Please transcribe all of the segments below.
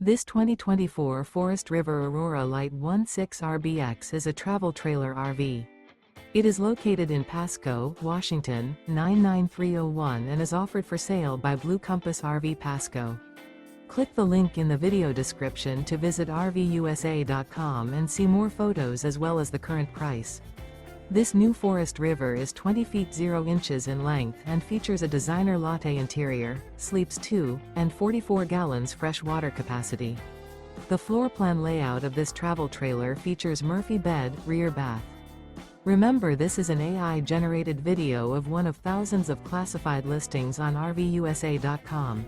This 2024 Forest River Aurora Light 16RBX is a travel trailer RV. It is located in Pasco, Washington, 99301 and is offered for sale by Blue Compass RV Pasco. Click the link in the video description to visit RVUSA.com and see more photos as well as the current price. This new Forest River is 20 feet 0 inches in length and features a designer latte interior, sleeps 2, and 44 gallons fresh water capacity. The floor plan layout of this travel trailer features Murphy bed, rear bath. Remember, this is an AI-generated video of one of thousands of classified listings on RVUSA.com.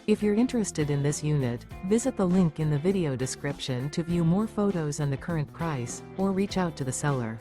If you're interested in this unit, visit the link in the video description to view more photos and the current price, or reach out to the seller.